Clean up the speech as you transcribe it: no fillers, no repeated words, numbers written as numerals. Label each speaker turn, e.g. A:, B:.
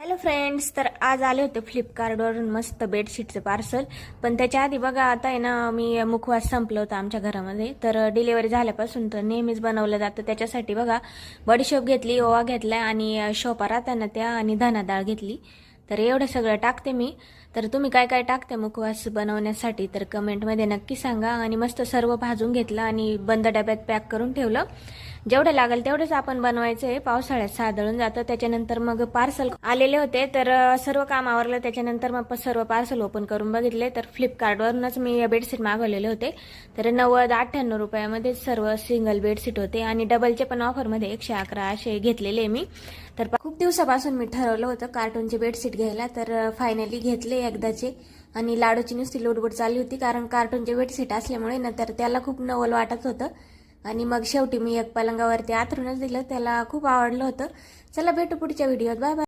A: Hello friends, तर आज आले होते फ्लिपकार्टवरून मस्त बेडशीटचं पार्सल. पण त्याच्या आधी बघा, आता आहे ना, मी मुखवास संपलं होतं आमच्या घरामध्ये. तर डिलिव्हरी झाल्यापासून तर नेहमीच बनवलं जातं. त्याच्यासाठी बघा, बडीशोप घेतली, ओवा घेतला आणि शोपा राहताना त्या आणि धना डाळ घेतली. तर एवढं सगळं टाकते मी. तर तुम्ही काय काय टाकते मुखवास बनवण्यासाठी तर कमेंटमध्ये नक्की सांगा. आणि मस्त सर्व भाजून घेतलं आणि बंद डब्यात पॅक करून ठेवलं. जेवढं लागेल तेवढंच आपण बनवायचं आहे. पावसाळ्यात सादळून जातं. त्याच्यानंतर मग पार्सल आलेले होते, तर सर्व काम आवरलं. त्याच्यानंतर मग सर्व पार्सल ओपन करून बघितले, तर फ्लिपकार्टवरूनच मी बेडशीट मागवलेले होते. तर 90-98 रुपयामध्ये सर्व सिंगल बेडशीट होते आणि डबलचे पण ऑफरमध्ये 111 असे घेतलेले मी. तर खूप दिवसापासून मी ठरवलं होतं कार्टूनचे बेडशीट घ्यायला, तर फायनली घेतले एकदाचे. आणि लाडूची नुसती लोडबोड चालली होती, कारण कार्टूनचे बेडशीट असल्यामुळे ना, तर त्याला खूप नवल वाटत होतं. आणि मग शेवटी मी एक पलंगावरती आथरूनच दिलं. त्याला खूप आवडलं होतं. चला भेटू पुढच्या व्हिडिओत. Bye bye.